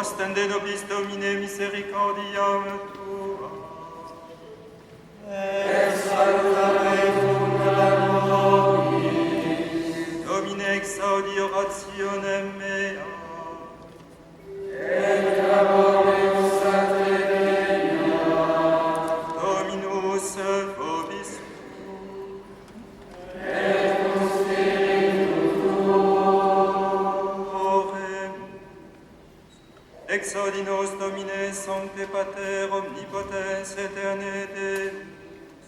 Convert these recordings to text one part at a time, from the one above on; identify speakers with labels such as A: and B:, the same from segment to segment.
A: ostende nobis Domine misericordiam tua.
B: Et salutaretur nobis.
A: Domine exaudi orationem mea.
B: Et laboremus sancte Deo.
A: Dominus vobis.
B: Et cum spiritu tuo.
A: Oremus. Exaudi nos Domine Sancte Pater omnipotens aeterne Deus,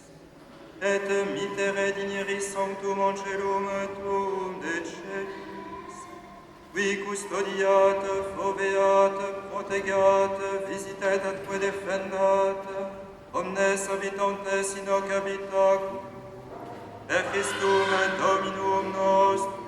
A: et mitere digneris sanctum angelum tuum de celis, qui custodiat, foveat, protegat, visitet atque defendat, omnes habitantes in hoc habitacum, per Christum Dominum nostrum.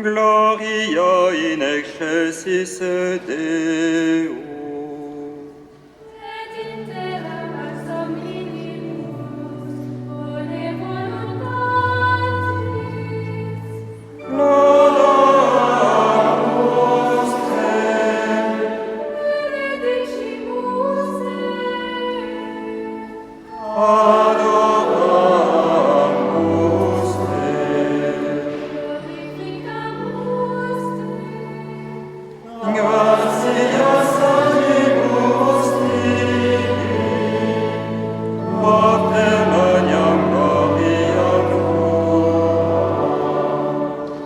A: Gloria in excelsis Deo.
C: Et in terra pax omnibus, bone voluntatis.
A: Laudamus te.
C: Benedicimus te.
A: Adoramus te.
C: Glorificamus te.
A: Gratias animos tibi, Pater magnam gloriam tuam.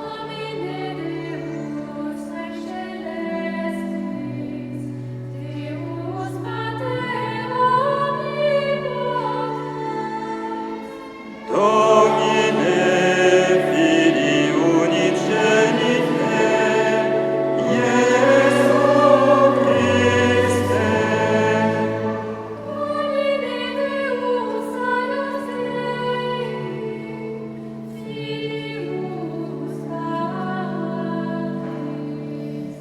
C: Domine Deus excelestis, Deus Pater omnipotens,
A: Domine Filii unigenite, Iesu Christe,
C: Domine Deus salus Dei, Filius Patris,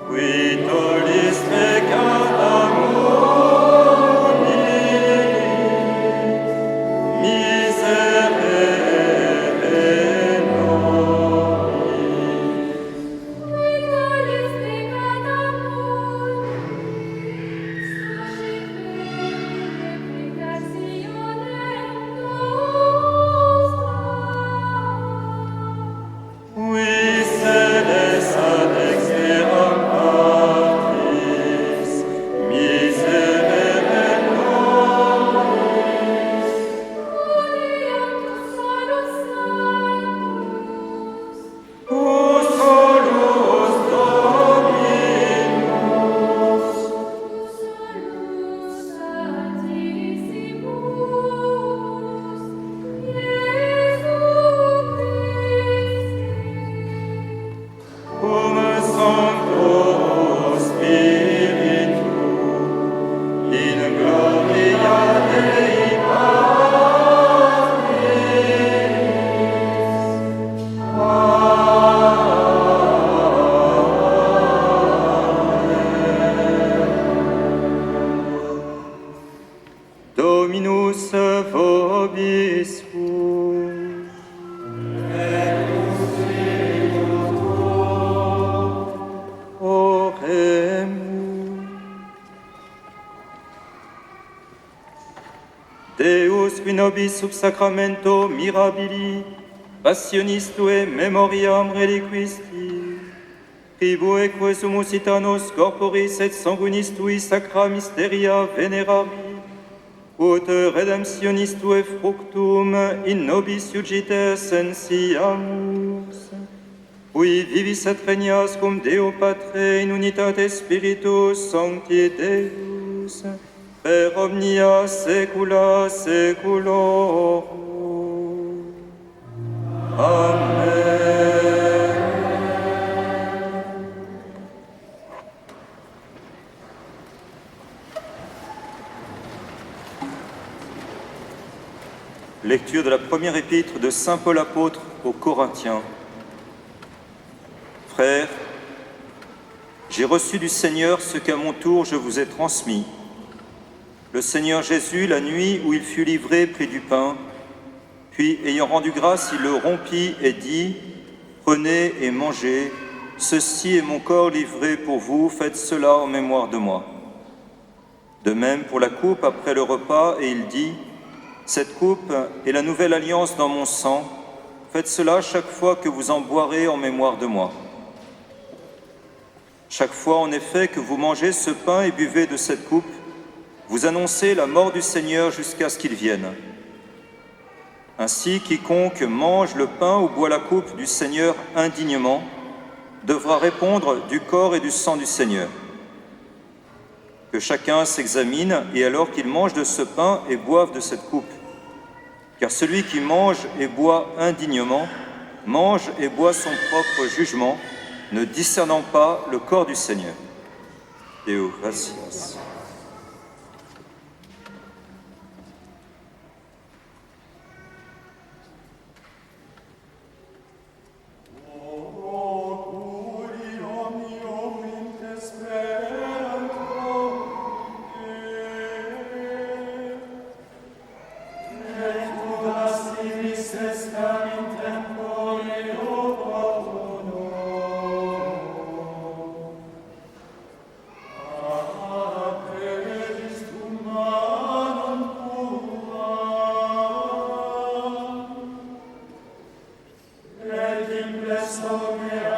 A: qui tollis peccata mundi, miserere nobis.
C: qui tollis peccata mundi, suscipere peccationem nostra.
A: Qui sedes ad exeram Patris, miserere nobis.
C: Gloriatus solus Sanctus,
A: Tu solus Dominus,
C: tu solus Santissimus, Iesu Christe,
A: cum Sancto Spiritu, in gloria Dei Dominus vobiscum. Oremus. Deus qui nobis sub sacramento mirabili passionis tue memoriam reliquisti, tribue quesumus itanos corporis et sanguinis tui sacra mysteria venerari, ut redemptionis tue fructum in nobis iugiter sensiamus, qui vivis et regnas cum Deo Patre in unitate Spiritus Sancti Deus, per omnia saecula saeculorum. Amen. Lecture de la première épître de Saint Paul apôtre aux Corinthiens. Frères, j'ai reçu du Seigneur ce qu'à mon tour je vous ai transmis. Le Seigneur Jésus, la nuit où il fut livré, prit du pain, puis, ayant rendu grâce, il le rompit et dit, « Prenez et mangez, ceci est mon corps livré pour vous, faites cela en mémoire de moi. » De même pour la coupe après le repas, et il dit, « Cette coupe est la nouvelle alliance dans mon sang, faites cela chaque fois que vous en boirez en mémoire de moi. » Chaque fois, en effet, que vous mangez ce pain et buvez de cette coupe, vous annoncez la mort du Seigneur jusqu'à ce qu'il vienne. Ainsi, quiconque mange le pain ou boit la coupe du Seigneur indignement devra répondre du corps et du sang du Seigneur. Que chacun s'examine et alors qu'il mange de ce pain et boive de cette coupe. Car celui qui mange et boit indignement mange et boit son propre jugement, ne discernant pas le corps du Seigneur. Deo gratias.
B: Oh, Alleluia.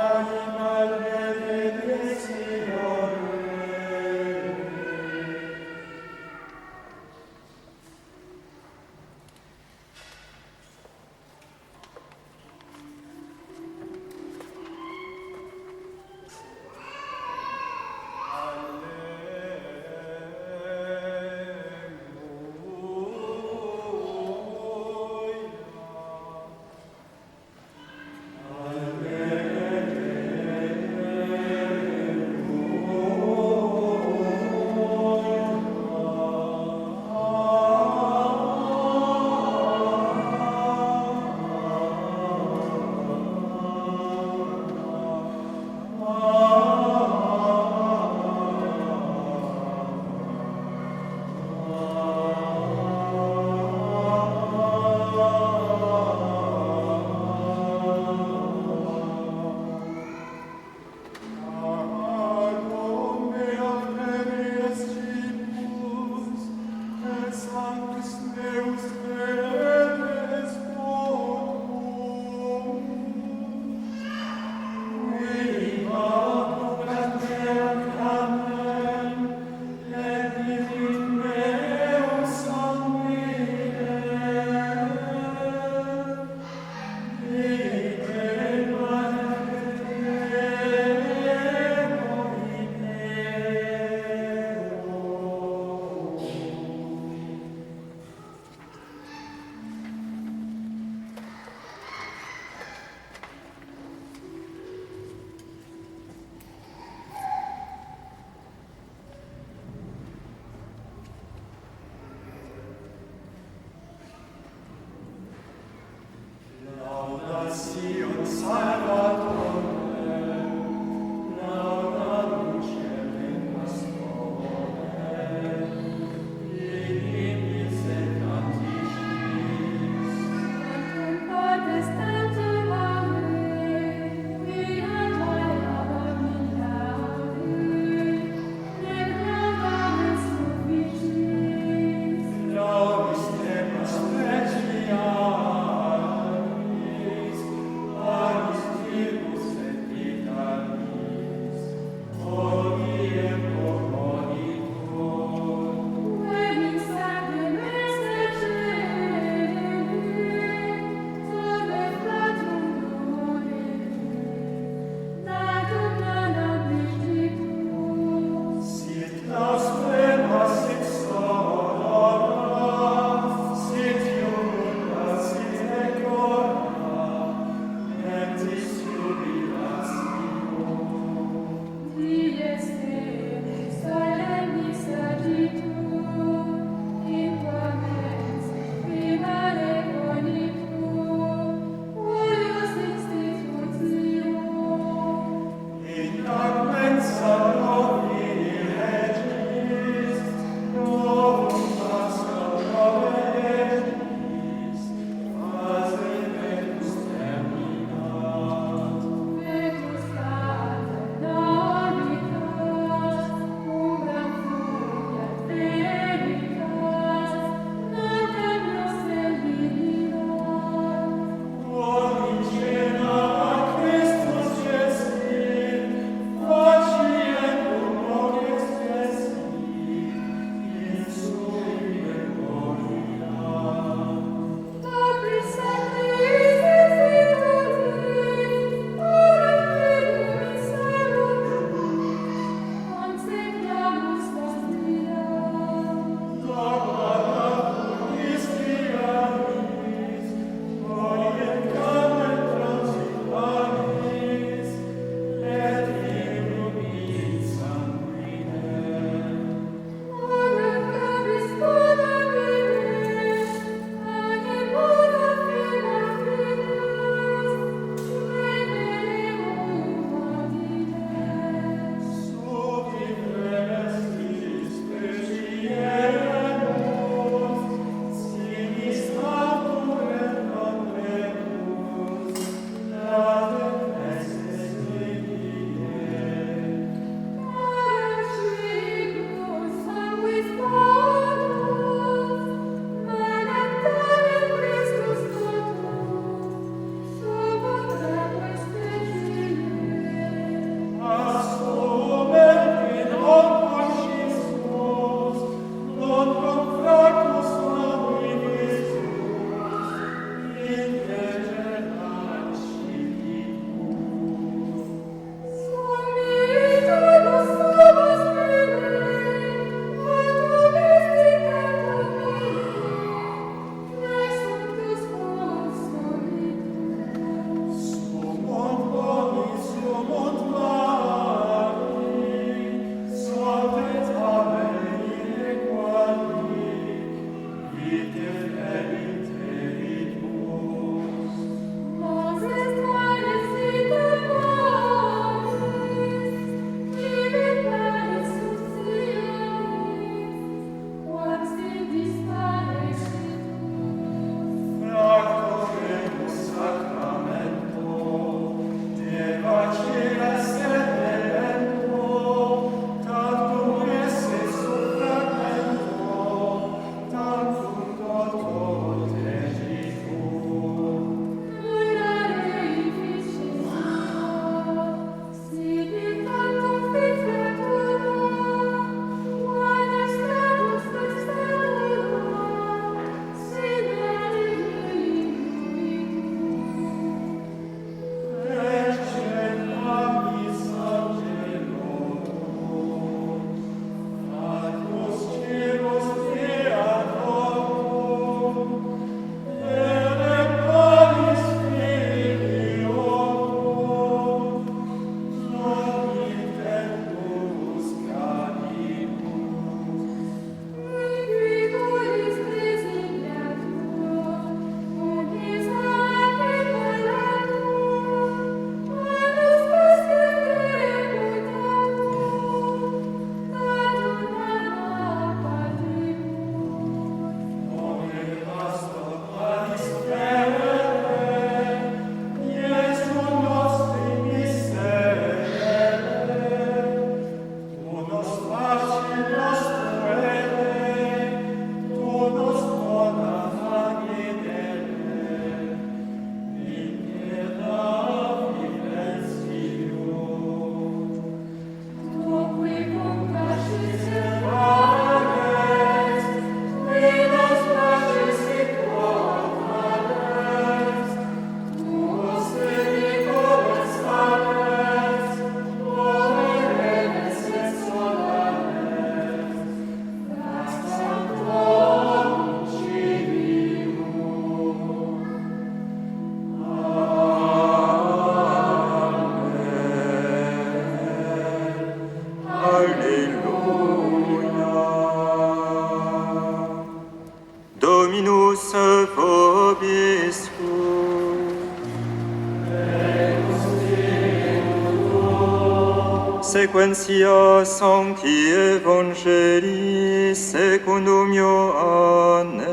A: Sequentia Sancti Evangelii secundum Ioannem.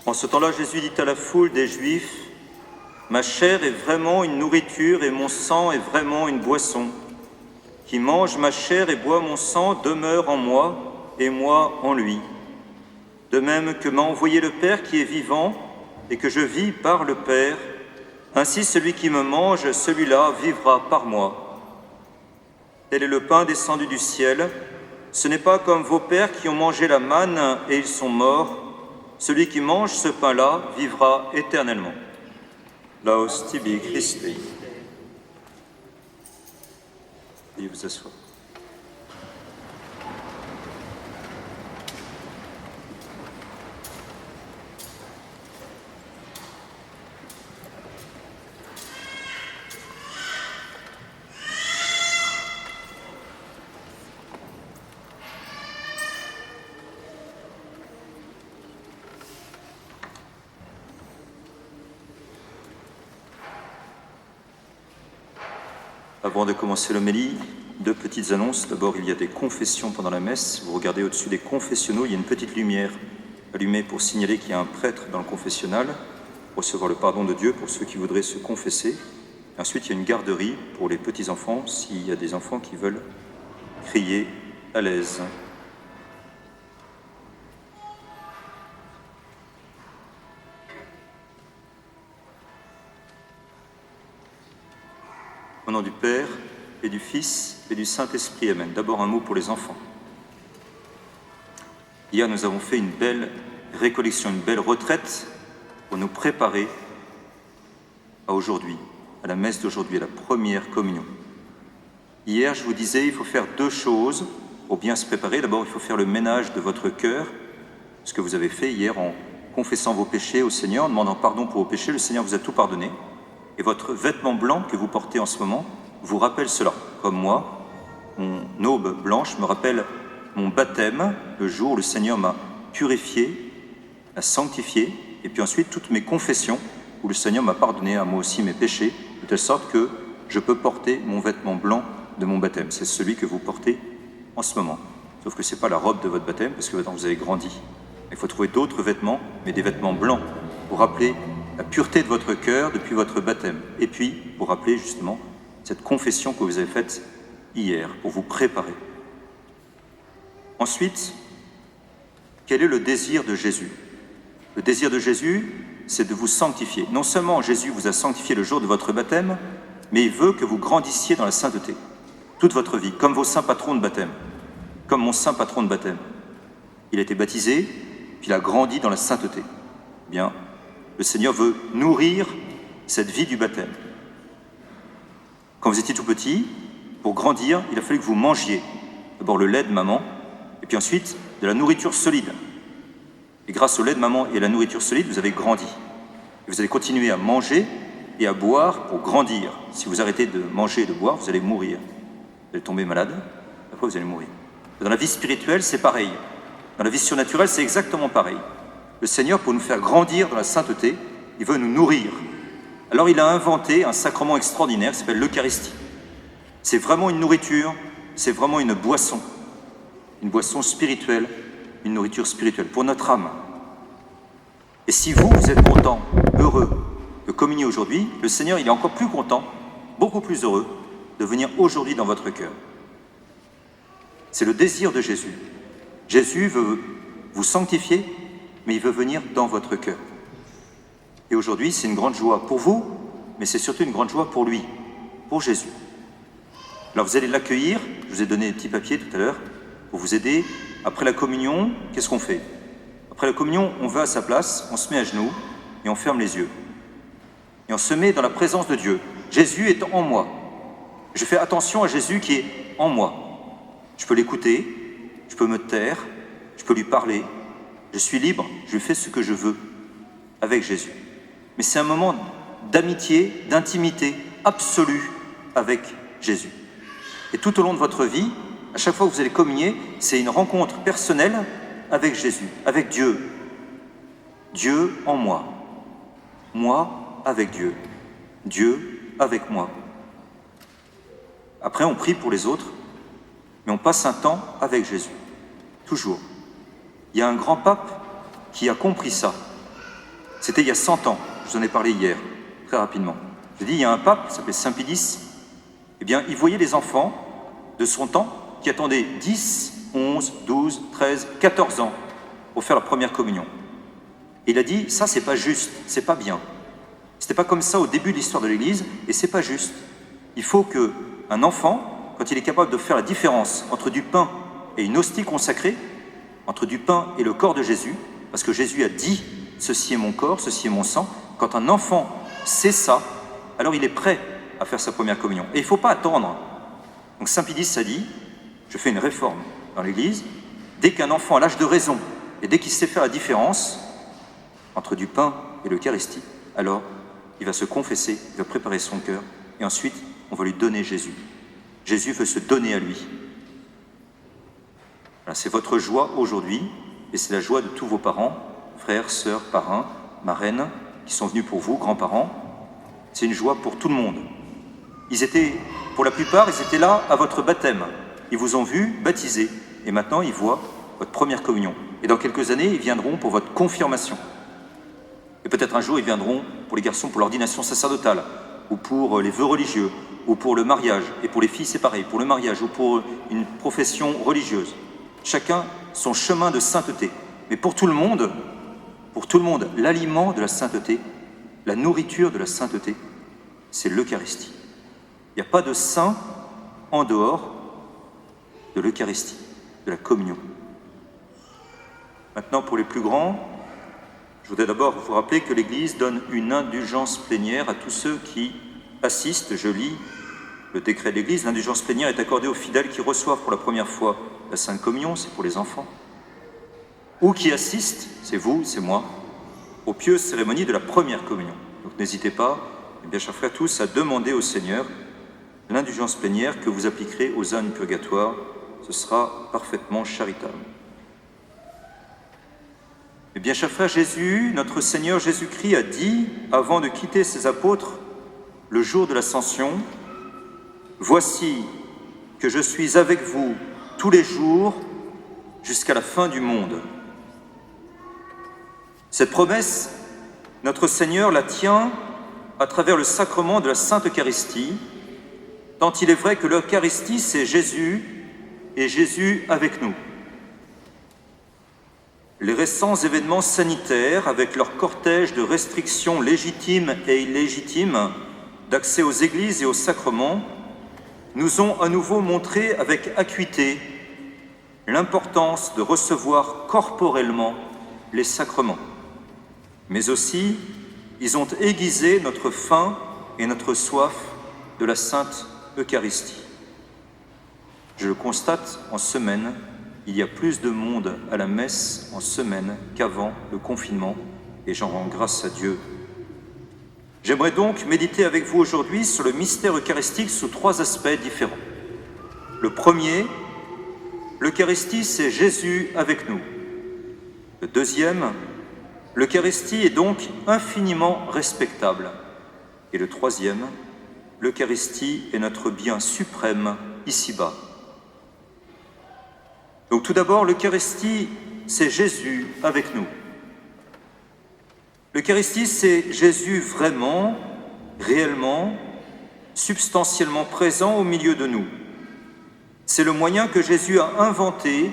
A: En ce temps-là, Jésus dit à la foule des Juifs, « Ma chair est vraiment une nourriture et mon sang est vraiment une boisson. Qui mange ma chair et boit mon sang demeure en moi et moi en lui. De même que m'a envoyé le Père qui est vivant et que je vis par le Père, ainsi celui qui me mange, celui-là vivra par moi. Tel est le pain descendu du ciel. Ce n'est pas comme vos pères qui ont mangé la manne et ils sont morts. Celui qui mange ce pain-là vivra éternellement. Laus tibi Christi. Veuillez vous asseoir. Avant de commencer l'homélie, deux petites annonces. D'abord, il y a des confessions pendant la messe. Vous regardez au-dessus des confessionnaux, il y a une petite lumière allumée pour signaler qu'il y a un prêtre dans le confessionnal, pour recevoir le pardon de Dieu pour ceux qui voudraient se confesser. Ensuite, il y a une garderie pour les petits-enfants, s'il y a des enfants qui veulent crier à l'aise. Au nom du Père, et du Fils, et du Saint-Esprit, Amen. D'abord un mot pour les enfants. Hier, nous avons fait une belle récollection, une belle retraite pour nous préparer à aujourd'hui, à la messe d'aujourd'hui, à la première communion. Hier, je vous disais, il faut faire deux choses pour bien se préparer. D'abord, il faut faire le ménage de votre cœur, ce que vous avez fait hier en confessant vos péchés au Seigneur, en demandant pardon pour vos péchés. Le Seigneur vous a tout pardonné. Et votre vêtement blanc que vous portez en ce moment vous rappelle cela. Comme moi, mon aube blanche me rappelle mon baptême, le jour où le Seigneur m'a purifié, m'a sanctifié, et puis ensuite toutes mes confessions, où le Seigneur m'a pardonné à moi aussi mes péchés, de telle sorte que je peux porter mon vêtement blanc de mon baptême. C'est celui que vous portez en ce moment. Sauf que ce n'est pas la robe de votre baptême, parce que maintenant vous avez grandi. Il faut trouver d'autres vêtements, mais des vêtements blancs, pour rappeler la pureté de votre cœur depuis votre baptême. Et puis, pour rappeler justement cette confession que vous avez faite hier, pour vous préparer. Ensuite, quel est le désir de Jésus? Le désir de Jésus, c'est de vous sanctifier. Non seulement Jésus vous a sanctifié le jour de votre baptême, mais il veut que vous grandissiez dans la sainteté, toute votre vie, comme vos saints patrons de baptême, comme mon saint patron de baptême. Il a été baptisé, puis il a grandi dans la sainteté. Bien, le Seigneur veut nourrir cette vie du baptême. Quand vous étiez tout petit, pour grandir, il a fallu que vous mangiez d'abord le lait de maman, et puis ensuite de la nourriture solide. Et grâce au lait de maman et à la nourriture solide, vous avez grandi. Et vous allez continuer à manger et à boire pour grandir. Si vous arrêtez de manger et de boire, vous allez mourir. Vous allez tomber malade, après vous allez mourir. Dans la vie spirituelle, c'est pareil. Dans la vie surnaturelle, c'est exactement pareil. Le Seigneur, pour nous faire grandir dans la sainteté, il veut nous nourrir. Alors il a inventé un sacrement extraordinaire qui s'appelle l'Eucharistie. C'est vraiment une nourriture, c'est vraiment une boisson spirituelle, une nourriture spirituelle pour notre âme. Et si vous êtes content, heureux de communier aujourd'hui, le Seigneur il est encore plus content, beaucoup plus heureux de venir aujourd'hui dans votre cœur. C'est le désir de Jésus. Jésus veut vous sanctifier, mais il veut venir dans votre cœur. Et aujourd'hui, c'est une grande joie pour vous, mais c'est surtout une grande joie pour lui, pour Jésus. Alors vous allez l'accueillir, je vous ai donné des petits papiers tout à l'heure, pour vous aider. Après la communion, qu'est-ce qu'on fait? Après la communion, on va à sa place, on se met à genoux, et on ferme les yeux. Et on se met dans la présence de Dieu. Jésus est en moi. Je fais attention à Jésus qui est en moi. Je peux l'écouter, je peux me taire, je peux lui parler. Je suis libre, je fais ce que je veux. avec Jésus. Mais c'est un moment d'amitié, d'intimité absolue avec Jésus. Et tout au long de votre vie, à chaque fois que vous allez communier, c'est une rencontre personnelle avec Jésus, avec Dieu. Dieu en moi. Moi avec Dieu. Dieu avec moi. Après, on prie pour les autres, mais on passe un temps avec Jésus. Toujours. Il y a un grand pape qui a compris ça. C'était il y a 100 ans. Je vous en ai parlé hier, très rapidement. Je dis, il y a un pape, il s'appelait Saint Pie. Eh bien, il voyait les enfants de son temps qui attendaient 10, 11, 12, 13, 14 ans pour faire la première communion. Et il a dit, ça, c'est pas juste, c'est pas bien. C'était pas comme ça au début de l'histoire de l'Église, et c'est pas juste. Il faut qu'un enfant, quand il est capable de faire la différence entre du pain et une hostie consacrée, entre du pain et le corps de Jésus, parce que Jésus a dit, ceci est mon corps, ceci est mon sang, quand un enfant sait ça, alors il est prêt à faire sa première communion. Et il ne faut pas attendre. Donc Saint Pie a dit, je fais une réforme dans l'Église, dès qu'un enfant a l'âge de raison, et dès qu'il sait faire la différence entre du pain et l'Eucharistie, alors il va se confesser, il va préparer son cœur, et ensuite on va lui donner Jésus. Jésus veut se donner à lui. Voilà, c'est votre joie aujourd'hui, et c'est la joie de tous vos parents, frères, sœurs, parrains, marraines, qui sont venus pour vous, grands-parents. C'est une joie pour tout le monde. Pour la plupart, ils étaient là à votre baptême. Ils vous ont vu baptisé, et maintenant ils voient votre première communion. Et dans quelques années, ils viendront pour votre confirmation. Et peut-être un jour, ils viendront pour les garçons pour l'ordination sacerdotale, ou pour les vœux religieux, ou pour le mariage, et pour les filles c'est pareil, pour le mariage, ou pour une profession religieuse. Chacun son chemin de sainteté. Mais pour tout le monde, l'aliment de la sainteté, la nourriture de la sainteté, c'est l'Eucharistie. Il n'y a pas de saint en dehors de l'Eucharistie, de la communion. Maintenant, pour les plus grands, je voudrais d'abord vous rappeler que l'Église donne une indulgence plénière à tous ceux qui assistent. Je lis le décret de l'Église. L'indulgence plénière est accordée aux fidèles qui reçoivent pour la première fois la Sainte Communion, c'est pour les enfants, ou qui assistent, c'est vous, c'est moi, aux pieuses cérémonies de la première communion. Donc n'hésitez pas, eh bien, chers frères tous, à demander au Seigneur l'indulgence plénière que vous appliquerez aux ânes du purgatoire. Ce sera parfaitement charitable. Eh bien, chers frères, Jésus, notre Seigneur Jésus-Christ a dit, avant de quitter ses apôtres, le jour de l'Ascension, « Voici que je suis avec vous tous les jours jusqu'à la fin du monde. » Cette promesse, notre Seigneur la tient à travers le sacrement de la Sainte Eucharistie, tant il est vrai que l'Eucharistie, c'est Jésus et Jésus avec nous. Les récents événements sanitaires, avec leur cortège de restrictions légitimes et illégitimes d'accès aux églises et aux sacrements, nous ont à nouveau montré avec acuité l'importance de recevoir corporellement les sacrements. Mais aussi, ils ont aiguisé notre faim et notre soif de la Sainte Eucharistie. Je le constate en semaine, il y a plus de monde à la messe en semaine qu'avant le confinement, et j'en rends grâce à Dieu. J'aimerais donc méditer avec vous aujourd'hui sur le mystère eucharistique sous 3 aspects différents. Le premier, l'Eucharistie, c'est Jésus avec nous. Le deuxième, l'Eucharistie est donc infiniment respectable. Et le troisième, l'Eucharistie est notre bien suprême ici-bas. Donc tout d'abord, l'Eucharistie, c'est Jésus avec nous. L'Eucharistie, c'est Jésus vraiment, réellement, substantiellement présent au milieu de nous. C'est le moyen que Jésus a inventé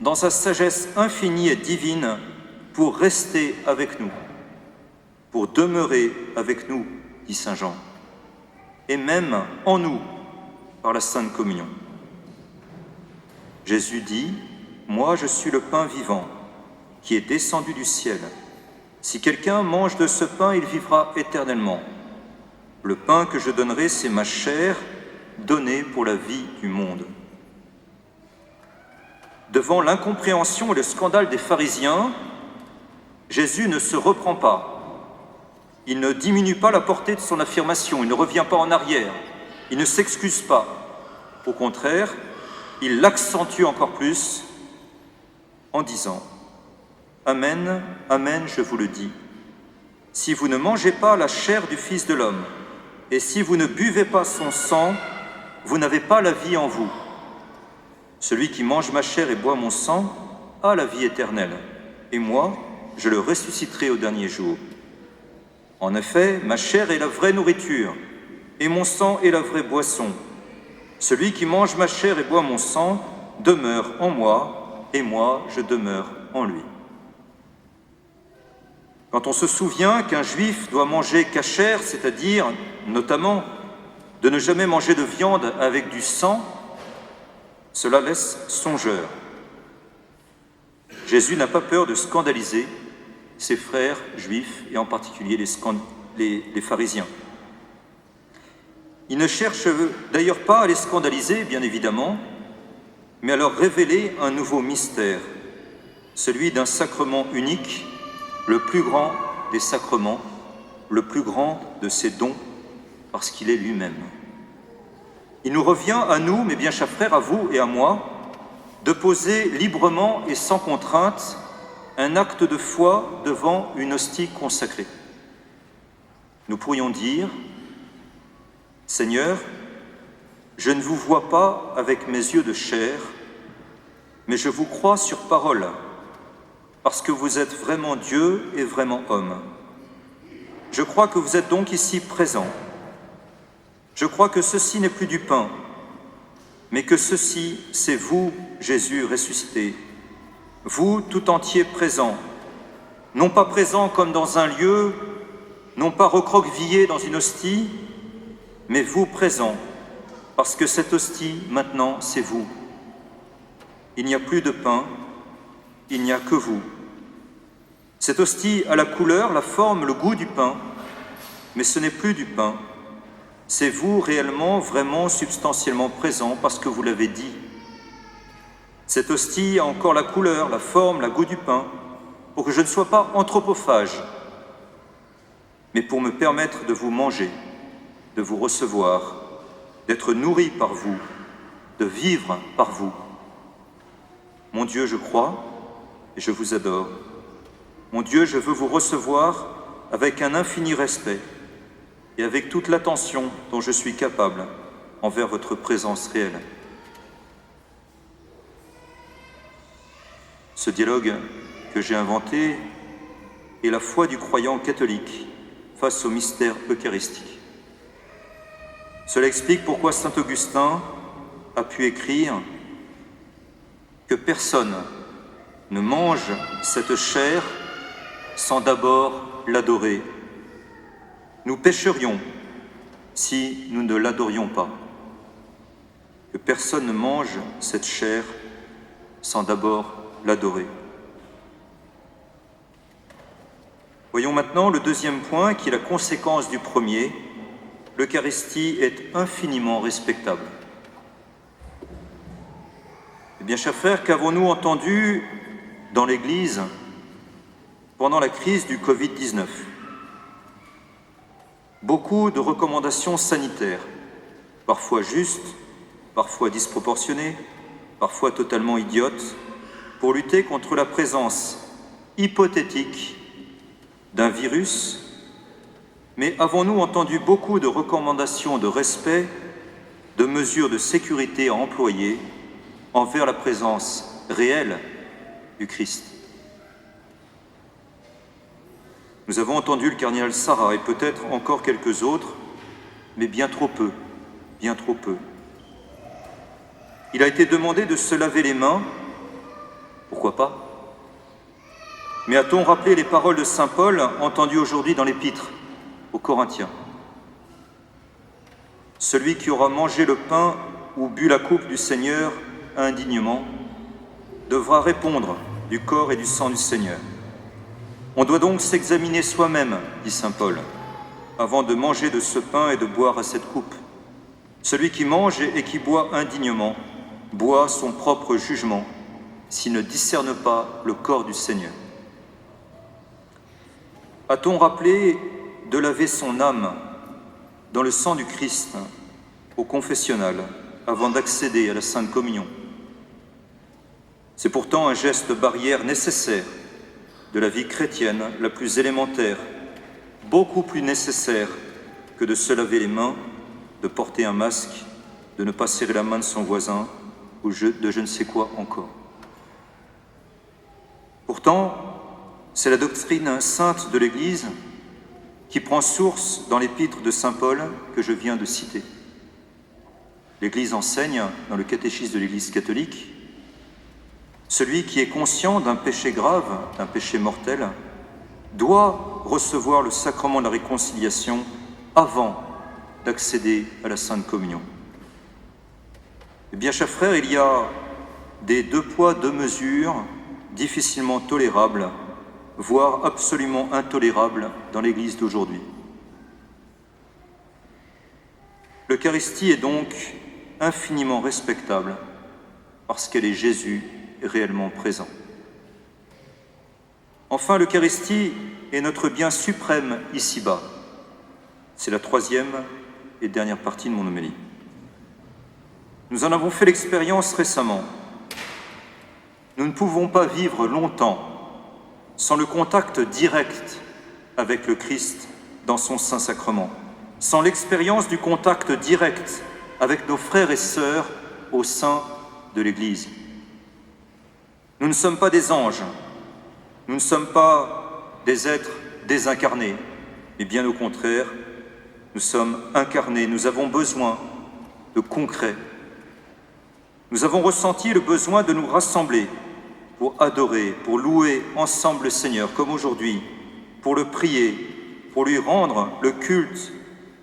A: dans sa sagesse infinie et divine pour rester avec nous, pour demeurer avec nous, dit saint Jean, et même en nous par la Sainte Communion. Jésus dit, « Moi, je suis le pain vivant qui est descendu du ciel. Si quelqu'un mange de ce pain, il vivra éternellement. Le pain que je donnerai, c'est ma chair donnée pour la vie du monde. » Devant l'incompréhension et le scandale des pharisiens, Jésus ne se reprend pas. Il ne diminue pas la portée de son affirmation, il ne revient pas en arrière, il ne s'excuse pas. Au contraire, il l'accentue encore plus en disant « Amen, Amen, je vous le dis, si vous ne mangez pas la chair du Fils de l'homme, et si vous ne buvez pas son sang, vous n'avez pas la vie en vous. Celui qui mange ma chair et boit mon sang a la vie éternelle, et moi, je le ressusciterai au dernier jour. En effet, ma chair est la vraie nourriture, et mon sang est la vraie boisson. Celui qui mange ma chair et boit mon sang demeure en moi, et moi, je demeure en lui. » Quand on se souvient qu'un juif doit manger kasher, c'est-à-dire, notamment, de ne jamais manger de viande avec du sang, cela laisse songeur. Jésus n'a pas peur de scandaliser ses frères juifs, et en particulier les pharisiens. Il ne cherche d'ailleurs pas à les scandaliser, bien évidemment, mais à leur révéler un nouveau mystère, celui d'un sacrement unique, le plus grand des sacrements, le plus grand de ses dons, parce qu'il est lui-même. Il nous revient à nous, mes bien chers frères, à vous et à moi, de poser librement et sans contrainte un acte de foi devant une hostie consacrée. Nous pourrions dire « Seigneur, je ne vous vois pas avec mes yeux de chair, mais je vous crois sur parole, parce que vous êtes vraiment Dieu et vraiment homme. Je crois que vous êtes donc ici présent. Je crois que ceci n'est plus du pain, mais que ceci, c'est vous, Jésus ressuscité, vous tout entier présent, non pas présent comme dans un lieu, non pas recroquevillé dans une hostie, mais vous présent, parce que cette hostie, maintenant, c'est vous. Il n'y a plus de pain, il n'y a que vous. Cette hostie a la couleur, la forme, le goût du pain, mais ce n'est plus du pain. C'est vous réellement, vraiment, substantiellement présent parce que vous l'avez dit. Cette hostie a encore la couleur, la forme, le goût du pain, pour que je ne sois pas anthropophage, mais pour me permettre de vous manger, de vous recevoir, d'être nourri par vous, de vivre par vous. Mon Dieu, je crois et je vous adore. Mon Dieu, je veux vous recevoir avec un infini respect et avec toute l'attention dont je suis capable envers votre présence réelle. Ce dialogue que j'ai inventé est la foi du croyant catholique face au mystère eucharistique. Cela explique pourquoi saint Augustin a pu écrire que personne ne mange cette chair sans d'abord l'adorer. Nous pécherions si nous ne l'adorions pas. Que personne ne mange cette chair sans d'abord l'adorer. Voyons maintenant le deuxième point qui est la conséquence du premier. L'Eucharistie est infiniment respectable. Eh bien, chers frères, qu'avons-nous entendu dans l'Église pendant la crise du Covid-19? Beaucoup de recommandations sanitaires, parfois justes, parfois disproportionnées, parfois totalement idiotes, pour lutter contre la présence hypothétique d'un virus. Mais avons-nous entendu beaucoup de recommandations de respect, de mesures de sécurité à employer envers la présence réelle du Christ? Nous avons entendu le cardinal Sarah et peut-être encore quelques autres, mais bien trop peu, bien trop peu. Il a été demandé de se laver les mains, pourquoi pas? Mais a-t-on rappelé les paroles de saint Paul entendues aujourd'hui dans l'Épître aux Corinthiens? Celui qui aura mangé le pain ou bu la coupe du Seigneur indignement devra répondre du corps et du sang du Seigneur. On doit donc s'examiner soi-même, dit saint Paul, avant de manger de ce pain et de boire à cette coupe. Celui qui mange et qui boit indignement boit son propre jugement s'il ne discerne pas le corps du Seigneur. A-t-on rappelé de laver son âme dans le sang du Christ au confessionnal avant d'accéder à la Sainte Communion? C'est pourtant un geste barrière nécessaire de la vie chrétienne la plus élémentaire, beaucoup plus nécessaire que de se laver les mains, de porter un masque, de ne pas serrer la main de son voisin ou de je ne sais quoi encore. Pourtant, c'est la doctrine sainte de l'Église qui prend source dans l'épître de saint Paul que je viens de citer. L'Église enseigne, dans le catéchisme de l'Église catholique, celui qui est conscient d'un péché grave, d'un péché mortel, doit recevoir le sacrement de la réconciliation avant d'accéder à la Sainte Communion. Eh bien, chers frères, il y a des 2 poids, 2 mesures difficilement tolérables, voire absolument intolérables dans l'Église d'aujourd'hui. L'Eucharistie est donc infiniment respectable parce qu'elle est Jésus réellement présent. Enfin, l'Eucharistie est notre bien suprême ici-bas. C'est la 3e et dernière partie de mon homélie. Nous en avons fait l'expérience récemment. Nous ne pouvons pas vivre longtemps sans le contact direct avec le Christ dans son Saint-Sacrement, sans l'expérience du contact direct avec nos frères et sœurs au sein de l'Église. Nous ne sommes pas des anges, nous ne sommes pas des êtres désincarnés, mais bien au contraire, nous sommes incarnés, nous avons besoin de concret. Nous avons ressenti le besoin de nous rassembler pour adorer, pour louer ensemble le Seigneur, comme aujourd'hui, pour le prier, pour lui rendre le culte,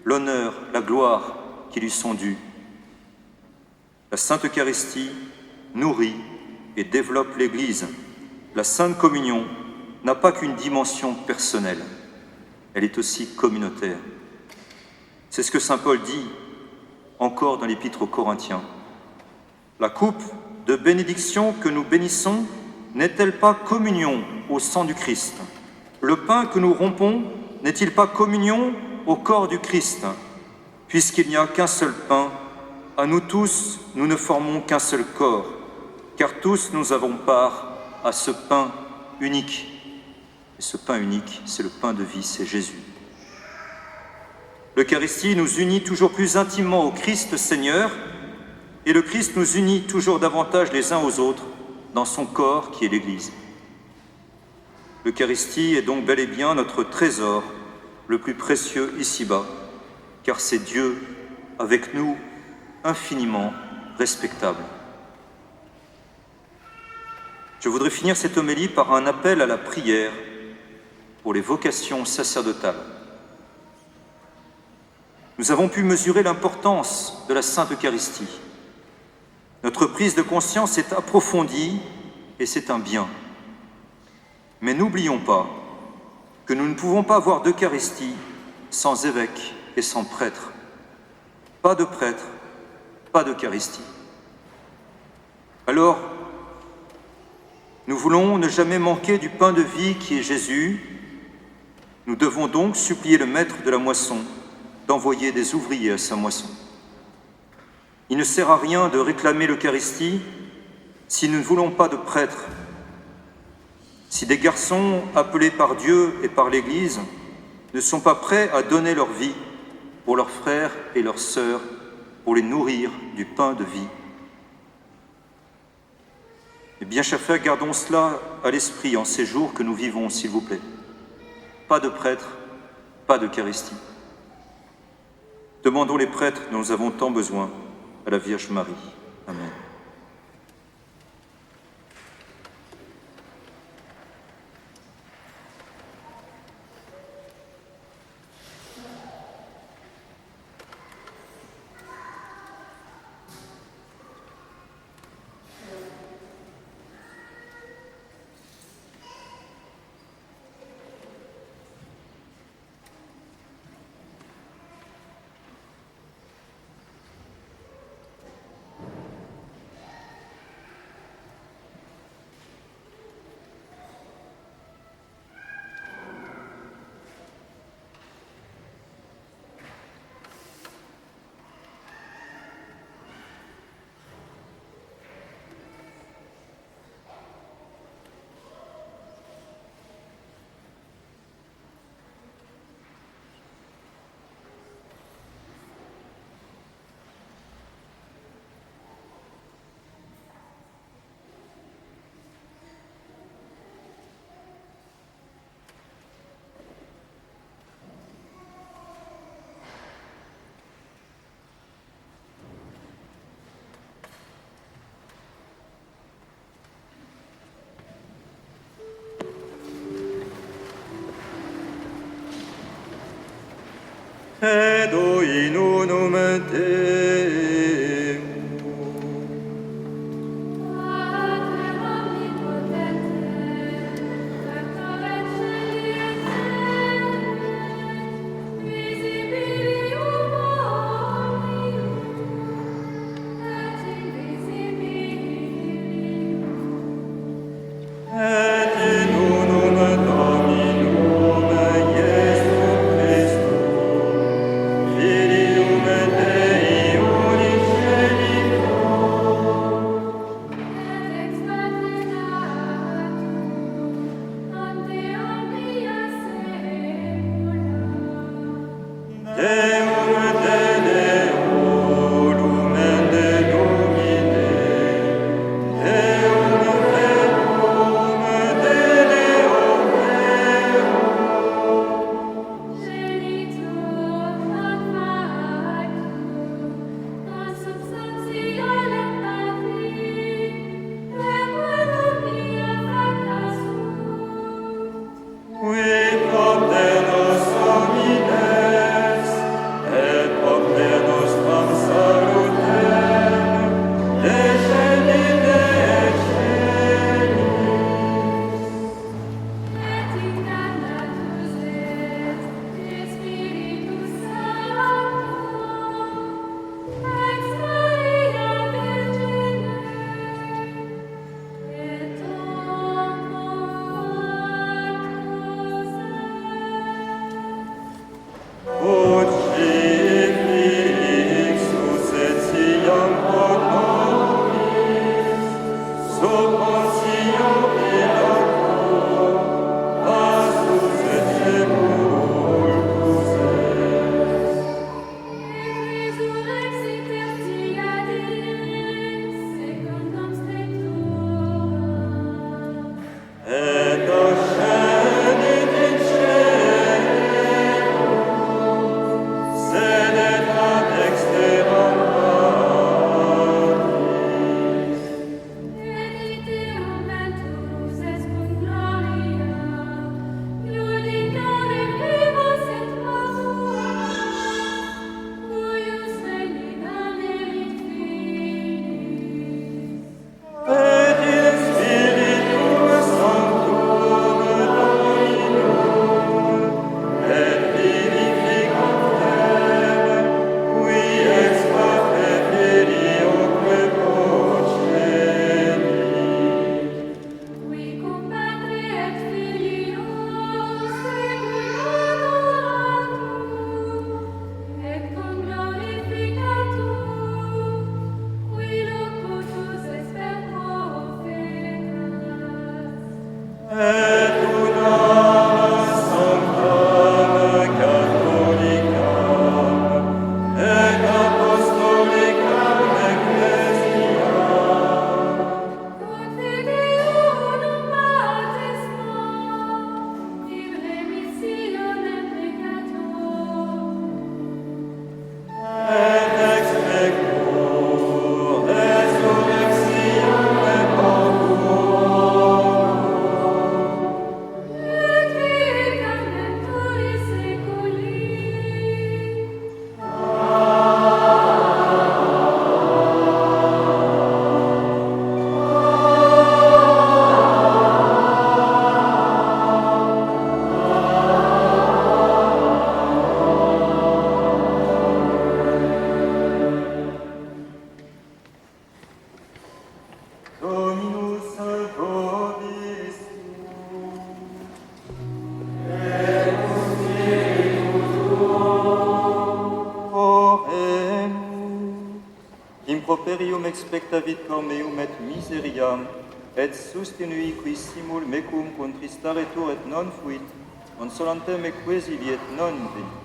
A: l'honneur, la gloire qui lui sont dus. La Sainte Eucharistie nourrit et développe l'Église. La Sainte Communion n'a pas qu'une dimension personnelle, elle est aussi communautaire. C'est ce que saint Paul dit encore dans l'Épître aux Corinthiens. La coupe de bénédiction que nous bénissons n'est-elle pas communion au sang du Christ? Le pain que nous rompons n'est-il pas communion au corps du Christ? Puisqu'il n'y a qu'un seul pain, à nous tous, nous ne formons qu'un seul corps, car tous nous avons part à ce pain unique. Et ce pain unique, c'est le pain de vie, c'est Jésus. L'Eucharistie nous unit toujours plus intimement au Christ Seigneur, et le Christ nous unit toujours davantage les uns aux autres dans son corps qui est l'Église. L'Eucharistie est donc bel et bien notre trésor le plus précieux ici-bas, car c'est Dieu avec nous infiniment respectable. Je voudrais finir cette homélie par un appel à la prière pour les vocations sacerdotales. Nous avons pu mesurer l'importance de la Sainte Eucharistie. Notre prise de conscience est approfondie et c'est un bien. Mais n'oublions pas que nous ne pouvons pas avoir d'Eucharistie sans évêque et sans prêtre. Pas de prêtre, pas d'Eucharistie. Alors, nous voulons ne jamais manquer du pain de vie qui est Jésus. Nous devons donc supplier le maître de la moisson d'envoyer des ouvriers à sa moisson. Il ne sert à rien de réclamer l'Eucharistie si nous ne voulons pas de prêtres. Si des garçons appelés par Dieu et par l'Église ne sont pas prêts à donner leur vie pour leurs frères et leurs sœurs, pour les nourrir du pain de vie. Eh bien, chers frères, gardons cela à l'esprit en ces jours que nous vivons, s'il vous plaît. Pas de prêtres, pas d'Eucharistie. Demandons les prêtres dont nous avons tant besoin à la Vierge Marie. Amen. in unum Deum.
C: Pater omnipotente, Creator et celi et terrae, visibilium omnium, et invisibilium.
A: Et in unum Dominum Iesum Christum, Filium Dei unicelitum,
C: Et ex paternatum, ante omnia saecula.
A: Deum Dele lumen de Domine, Deum verum Dele omnium.
C: Genitor non factum, non substantia et patri, et per omnia facta sunt.
A: Qui propter nos homines, et propter nostram salutem, descendite excelis.
C: Et incarnatus est Spiritus Sancto, ex Maria Virgine, et homo factus
A: Ut fixus et siam pro nobis, sub Pontio Pilato, passus et sepultus est.
C: et resurrexit tertia dies, secundum Scripturam.
A: Et ascendit in caelo, sedet ad dexteram Patris.
C: Et iterum venturus est cum gloria, judicare vivos et mortuos, cuius venidam erit finis.
A: Et in Spiritum Sanctum Dominum, et vivificantem, qui ex parte filioque procelit.
C: Qui cum Patre et Filio seculatum, et cum glorificatum, qui locutus est per profetas.
A: Et unam sanctam catholicam, et apostolicam ecclesiam,
C: Ut fide unum baptismum, in remissionem peccatorum,
A: et ex pecco resurrectione mortuorum,
C: et vitam venturis seculi.
A: Dominus vobiscum. Oremus. Improperium expectavit cor meum et miseriam, et sustinui qui simul mecum contristaretur et non fuit, consolantem equesili et non venit.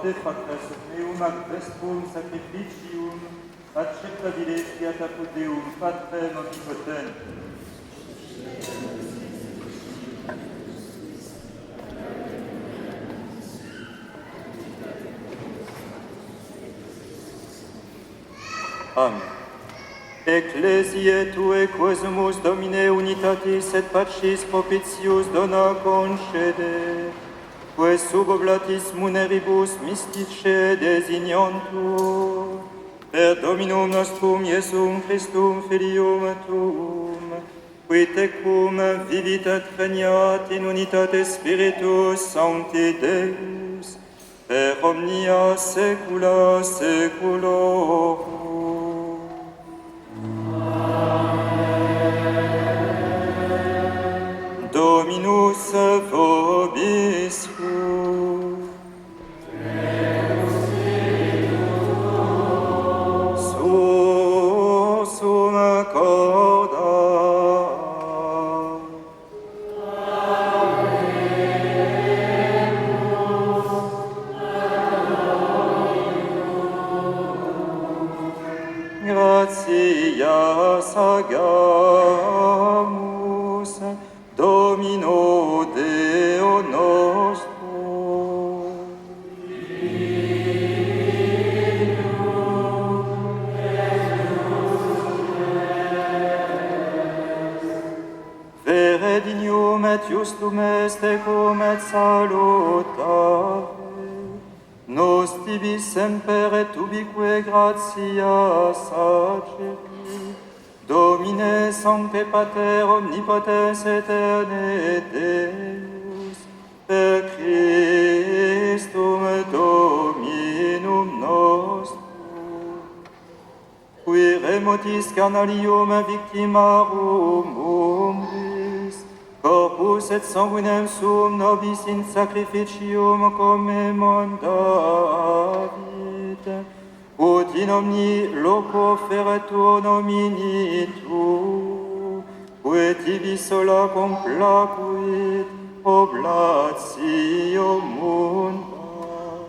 A: te fratres meum ac vestrum sacrificium acceptabile fiat apud Deum Patrem omnipotent. Amen. Ecclesiae Tue quesumus Domine unitatis et pacis propitius dona concede, que sub oblatis muneribus mystice designantur, per Dominum nostrum Iesum Christum Filium Tuum, qui tecum vivit et regnat in unitate Spiritus Sancti Deus, per omnia saecula saeculorum. Dominus vobiscum. Sursum corda. Gratias agamus Domino Deo nostro. Vere dignum et justum est ecum et salutare, nos tibi semper et ubique gratias aceri, Domine Sancte Pater omnipotens aeterne Deus, per Christum Dominum nostrum, qui remotis carnalium victimarum umbris, corpus et sanguinem sum nobis in sacrificium commemondavit, ut in omni loco feretur nomini tu, que tibi sola complacuit oblatio munda.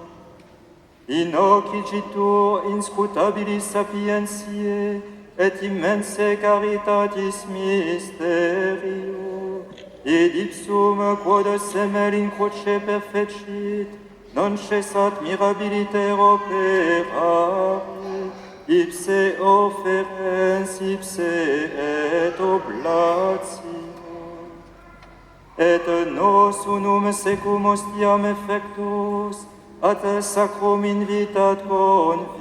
A: Innocitur inscrutabilis sapientiae et immense caritatis mysterio, id ipsum quod semel in cruce perfecit, non cessat mirabiliter operare, ipse offerens, ipse et oblatio. Et nos unum secum ostiam effectus, ad sacrum invitat convivium,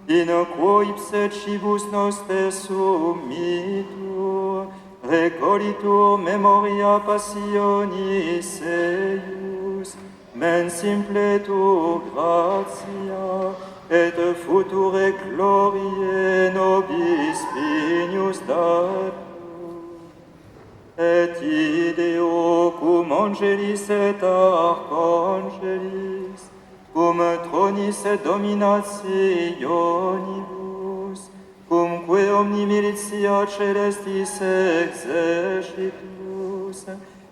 A: in quo ipse cibus noster summitur, recolitur memoria passionis eius, mens simpletur gratia, et future gloriae nobis spinius datur. Et ideo cum angelis et archangelis, cum tronis et dominationibus, cumque omni militia celestis exercitus,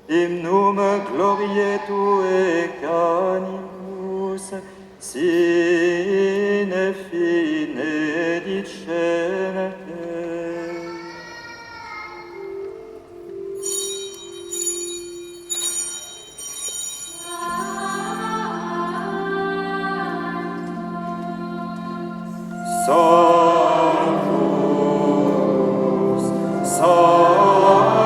A: hymnum gloriae Tuae canimus, sine fine dicente. Sanctus, Sanctus,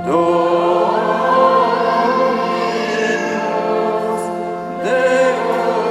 A: Dominus Deus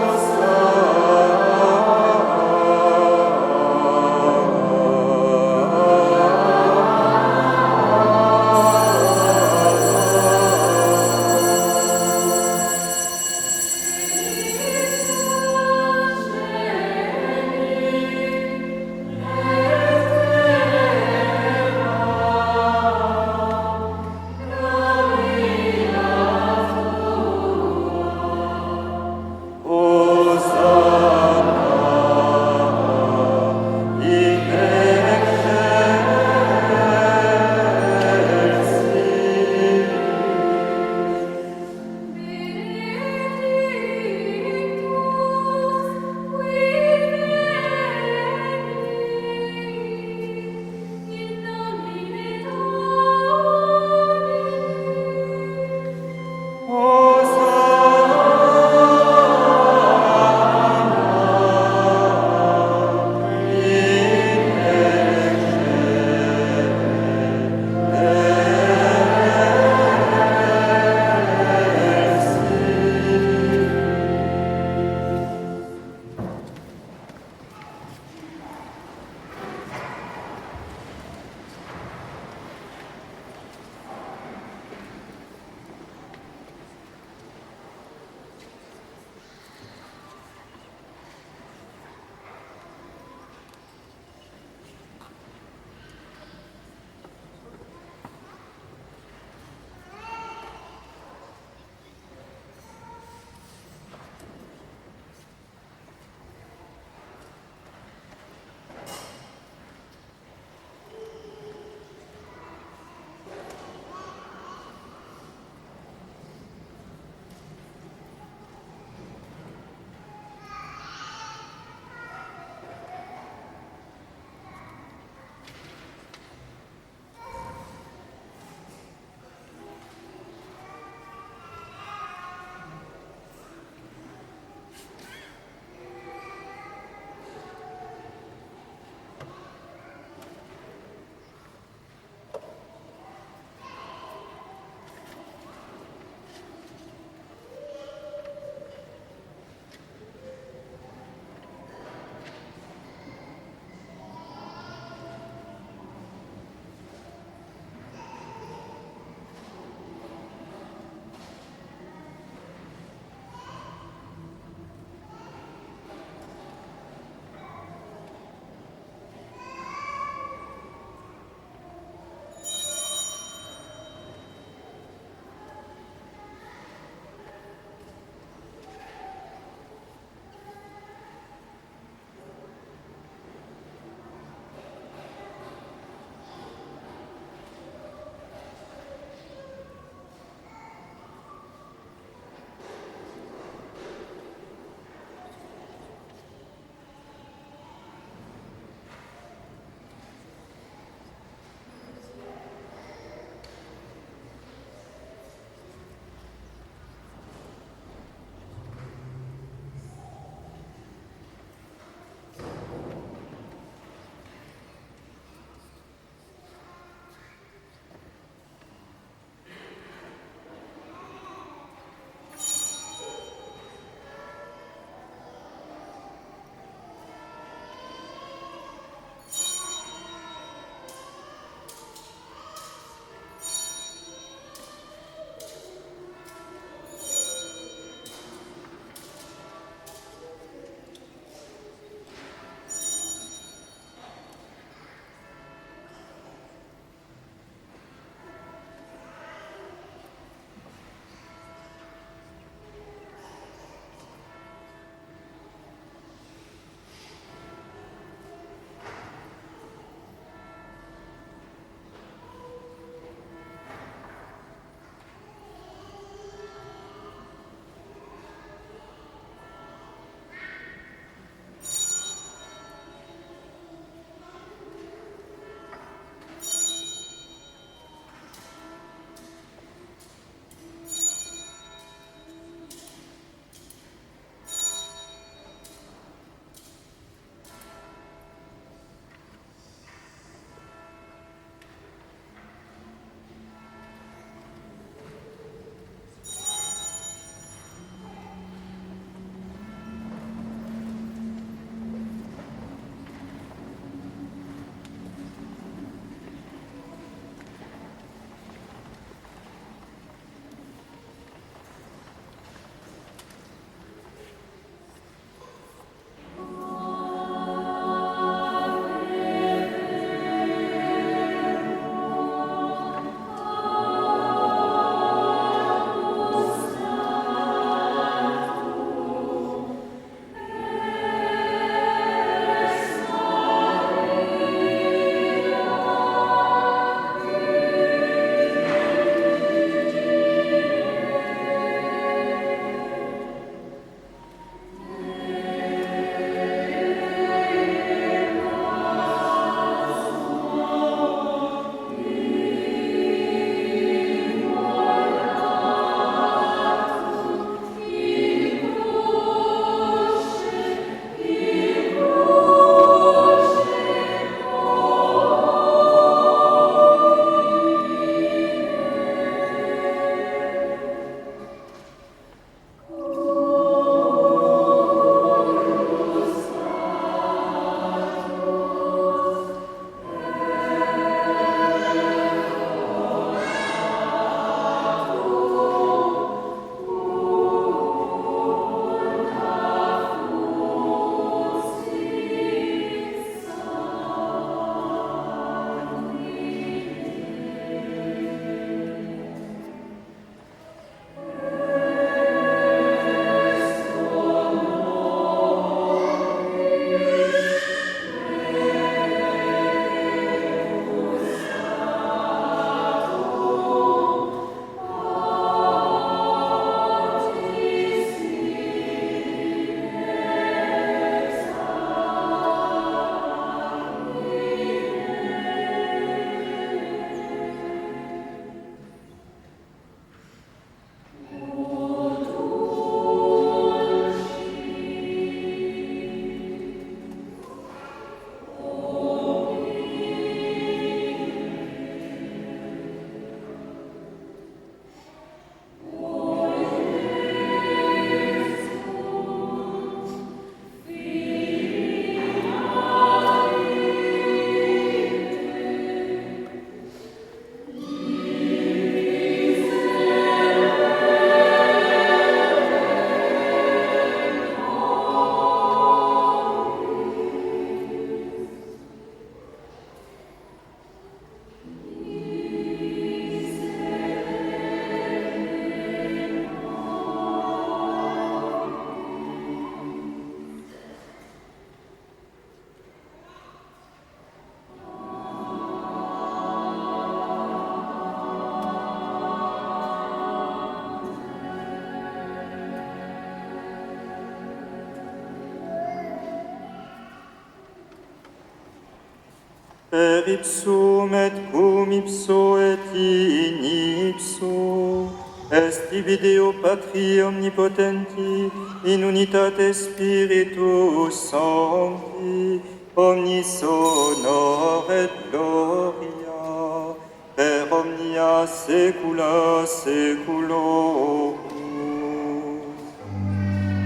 A: per ipsum et cum ipso et in ipso, est ibi Deo Patri omnipotenti, in unitate Spiritus Sancti, omnis honor et gloria, per omnia saecula saeculorum.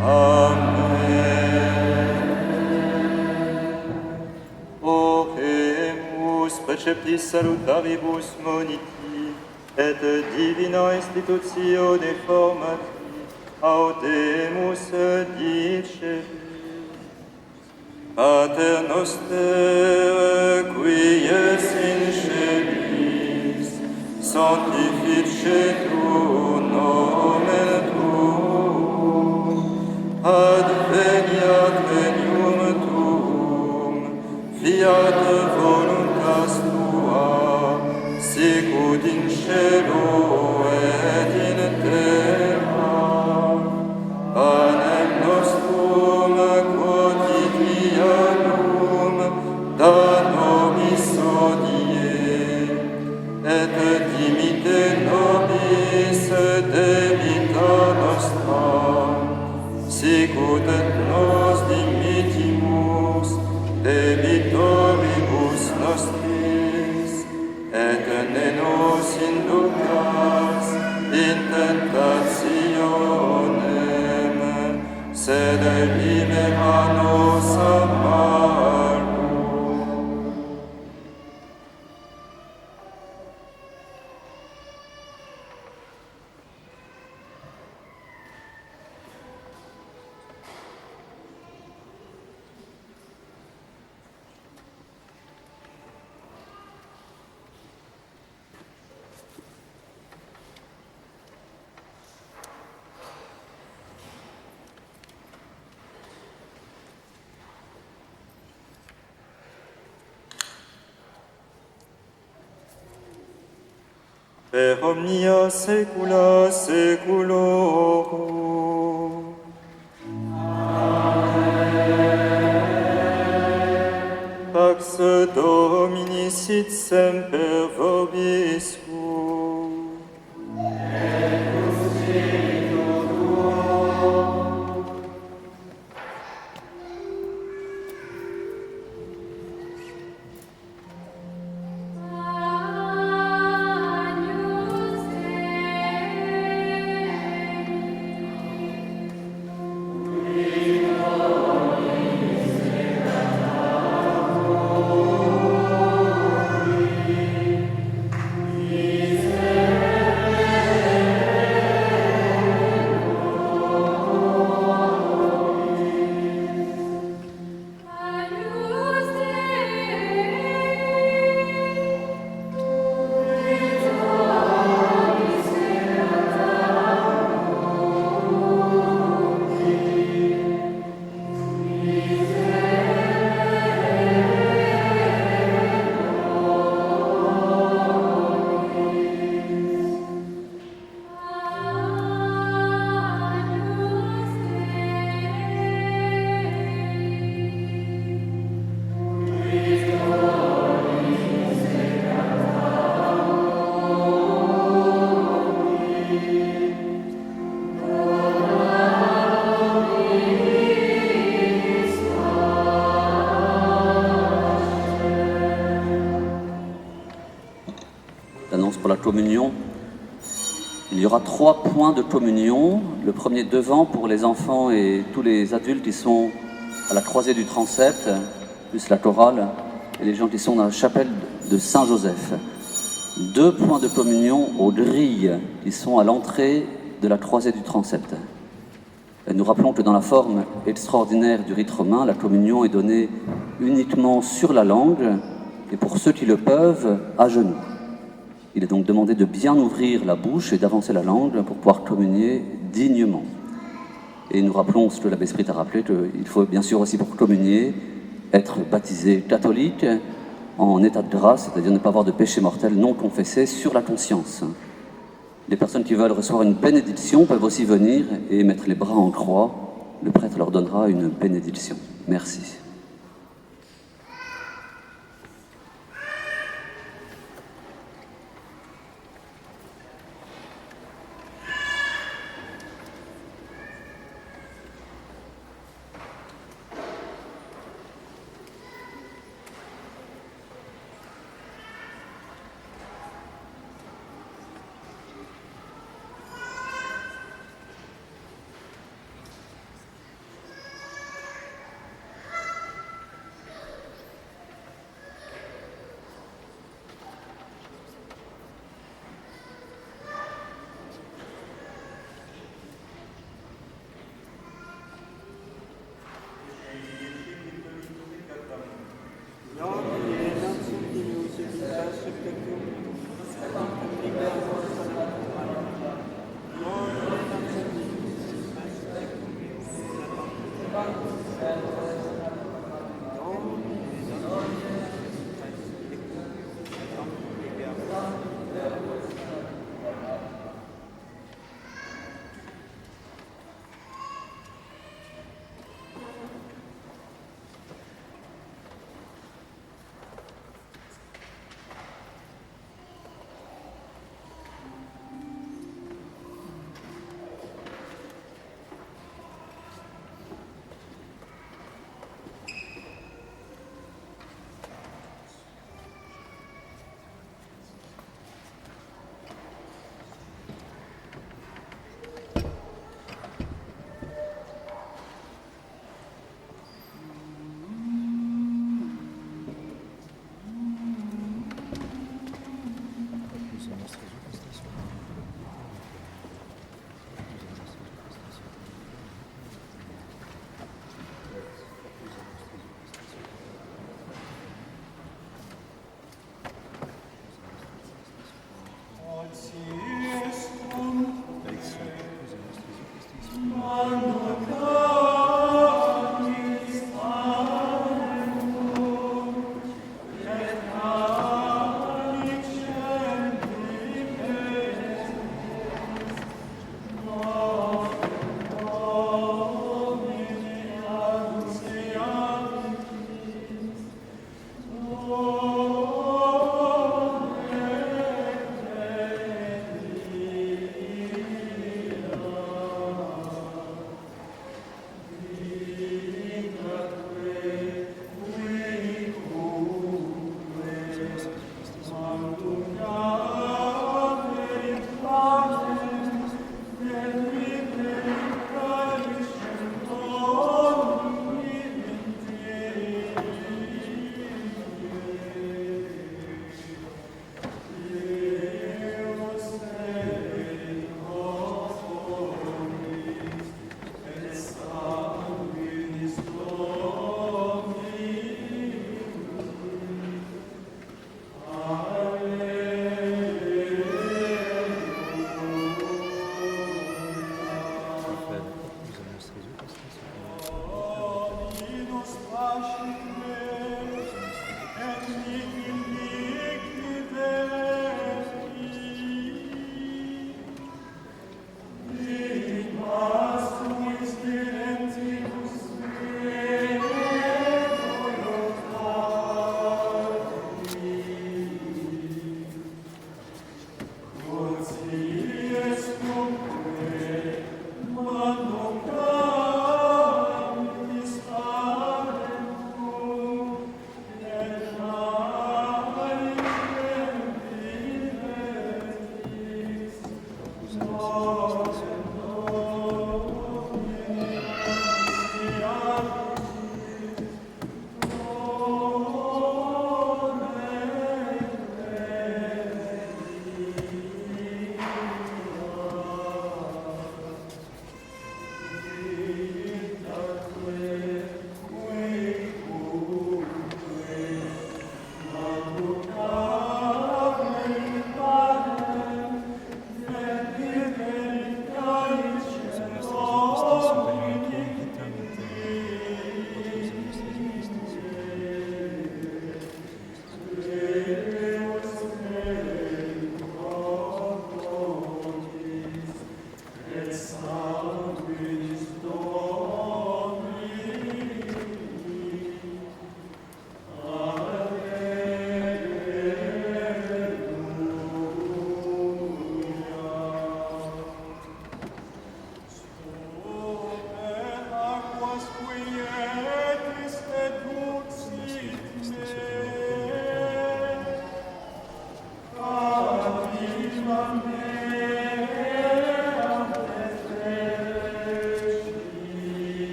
A: Amen. Oremus preceptis salutaribus moniti, et divina institutione formati, audemus diceris. Pater noster, qui es in celis, sanctificetur nomen tuum, adveniat regnum tuum, fiat voluntas tua, sicut in cielo et in terra. Panem nostrum quotidianum da nobis hodie, et dimitte nobis debita nostra, sicut et nos dimittimus debitoribus nostris, et ne nos inducas in tentationem, sed libera nos a malo. Per omnia saecula saeculorum. Amen. Pax Domini sit semper vobiscum. Et spiritu tuo.
D: Communion. Il y aura 3 points de communion. Le premier devant pour les enfants et tous les adultes qui sont à la croisée du transept, plus la chorale, et les gens qui sont dans la chapelle de Saint-Joseph. 2 points de communion aux grilles qui sont à l'entrée de la croisée du transept. Et nous rappelons que dans la forme extraordinaire du rite romain, la communion est donnée uniquement sur la langue et pour ceux qui le peuvent, à genoux. Il est donc demandé de bien ouvrir la bouche et d'avancer la langue pour pouvoir communier dignement. Et nous rappelons ce que l'abbé Esprit a rappelé, qu'il faut bien sûr aussi pour communier être baptisé catholique en état de grâce, c'est-à-dire ne pas avoir de péché mortel non confessé sur la conscience. Les personnes qui veulent recevoir une bénédiction peuvent aussi venir et mettre les bras en croix. Le prêtre leur donnera une bénédiction. Merci.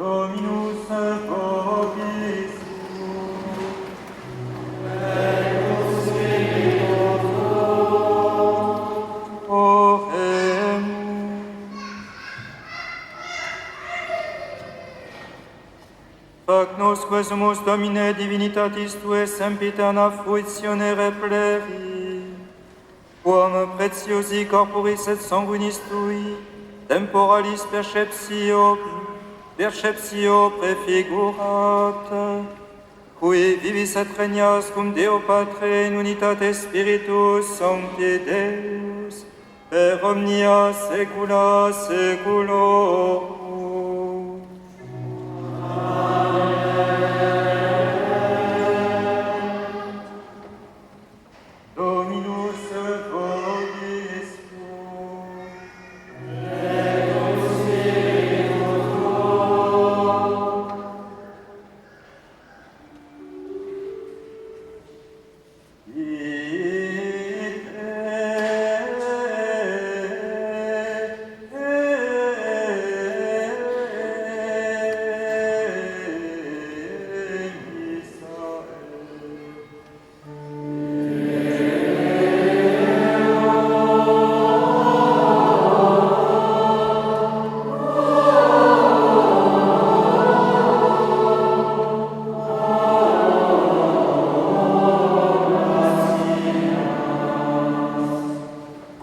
E: Dominus vobis. Fac nosque sumus Domine divinitatis Tue sempiterna fruitione pleri, quam preciosi corporis et sanguinis Tui, temporalis perceptio prefigurat, qui vivis et regnas cum Deo Patre in unitate Spiritus Sancti Deus, per omnia saecula saeculorum. Dominus vobiscum.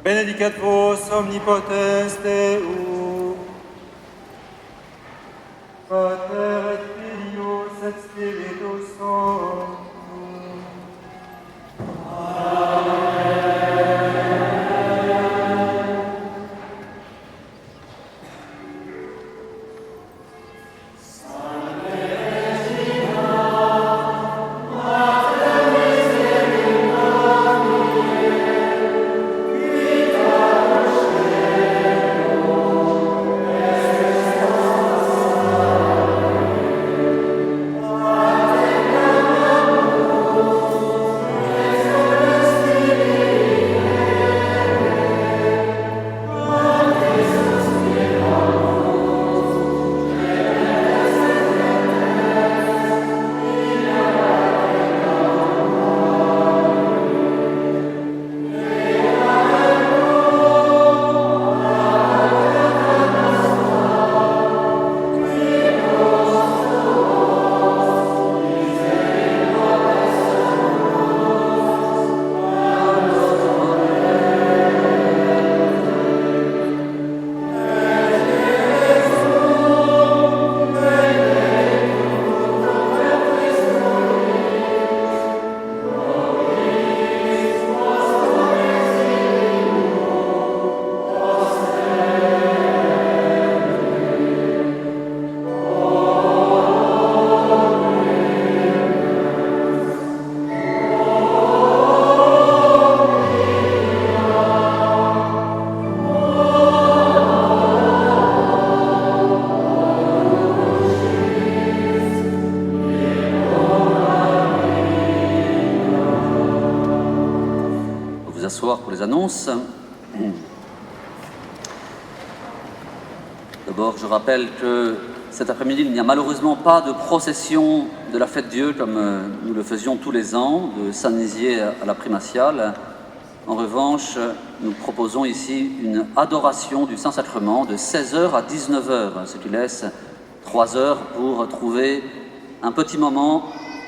E: Benedicat vos omnipotens Deus, Pater et Filius et Spiritus Sanctus.
D: Pour les annonces. D'abord, je rappelle que cet après-midi, il n'y a malheureusement pas de procession de la fête Dieu comme nous le faisions tous les ans, de Saint-Nizier à la Primatiale. En revanche, nous proposons ici une adoration du Saint-Sacrement de 16h à 19h, ce qui laisse 3 heures pour trouver un petit moment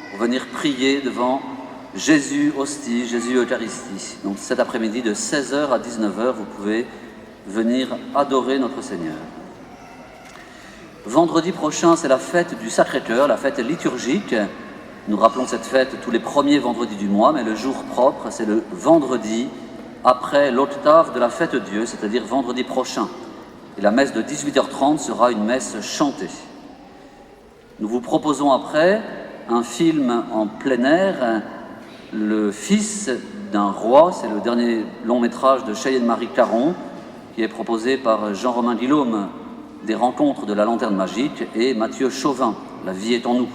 D: pour venir prier devant Jésus hostie, Jésus Eucharistie. Donc cet après-midi de 16h à 19h, vous pouvez venir adorer notre Seigneur. Vendredi prochain, c'est la fête du Sacré-Cœur, la fête liturgique. Nous rappelons cette fête tous les premiers vendredis du mois, mais le jour propre, c'est le vendredi après l'octave de la fête Dieu, c'est-à-dire vendredi prochain. Et la messe de 18h30 sera une messe chantée. Nous vous proposons après un film en plein air, Le Fils d'un roi, c'est le dernier long métrage de Cheyenne-Marie Caron, qui est proposé par Jean-Romain Guillaume, des Rencontres de la Lanterne Magique, et Mathieu Chauvin, La vie est en nous.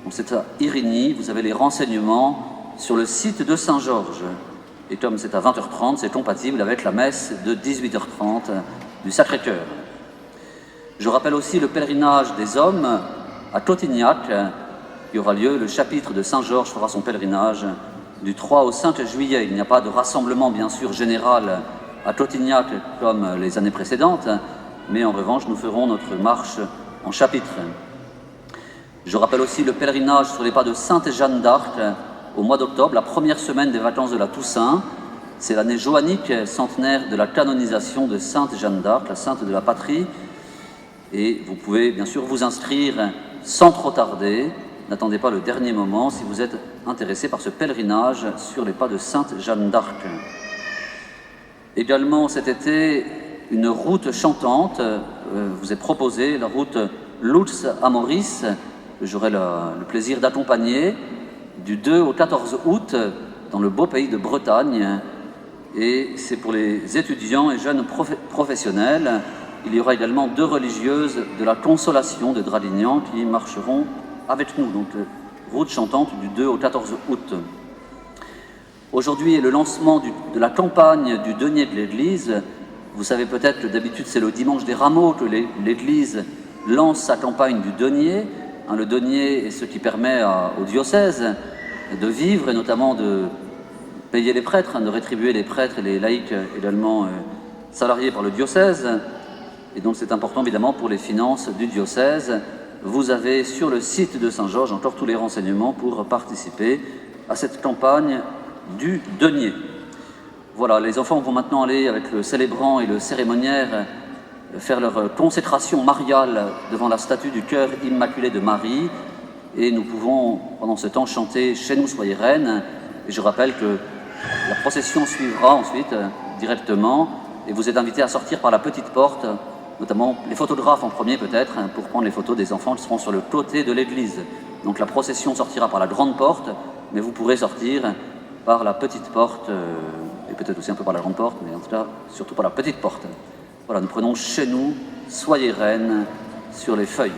D: Donc c'est à Irigny, vous avez les renseignements sur le site de Saint-Georges. Et comme c'est à 20h30, c'est compatible avec la messe de 18h30 du Sacré-Cœur. Je rappelle aussi le pèlerinage des hommes à Totignac, qui aura lieu. Le chapitre de Saint-Georges fera son pèlerinage du 3 au 5 juillet. Il n'y a pas de rassemblement, bien sûr, général à Totignac comme les années précédentes, mais en revanche, nous ferons notre marche en chapitre. Je rappelle aussi le pèlerinage sur les pas de Sainte Jeanne d'Arc au mois d'octobre, la première semaine des vacances de la Toussaint. C'est l'année joannique, centenaire de la canonisation de Sainte Jeanne d'Arc, la sainte de la patrie. Et vous pouvez bien sûr vous inscrire sans trop tarder. N'attendez pas le dernier moment si vous êtes intéressé par ce pèlerinage sur les pas de Sainte Jeanne d'Arc. Également cet été, une route chantante vous est proposée, la route Lutz à Maurice. J'aurai le plaisir d'accompagner du 2 au 14 août dans le beau pays de Bretagne. Et c'est pour les étudiants et jeunes professionnels. Il y aura également 2 religieuses de la Consolation de Dralignan qui marcheront avec nous. Donc, route chantante du 2 au 14 août. Aujourd'hui est le lancement de la campagne du denier de l'Église. Vous savez peut-être que d'habitude c'est le dimanche des rameaux que l'Église lance sa campagne du denier. Le denier est ce qui permet au diocèse de vivre et notamment de payer les prêtres, de rétribuer les prêtres et les laïcs également salariés par le diocèse. Et donc c'est important évidemment pour les finances du diocèse. Vous avez sur le site de Saint-Georges encore tous les renseignements pour participer à cette campagne du denier. Voilà, les enfants vont maintenant aller avec le célébrant et le cérémoniaire faire leur consécration mariale devant la statue du cœur immaculé de Marie. Et nous pouvons pendant ce temps chanter « Chez nous, soyez reine ». Et je rappelle que la procession suivra ensuite directement et vous êtes invités à sortir par la petite porte, notamment les photographes en premier peut-être, pour prendre les photos des enfants qui seront sur le côté de l'église. Donc la procession sortira par la grande porte, mais vous pourrez sortir par la petite porte, et peut-être aussi un peu par la grande porte, mais en tout cas surtout par la petite porte. Voilà, nous prenons « Chez nous, soyez reine » sur les feuilles.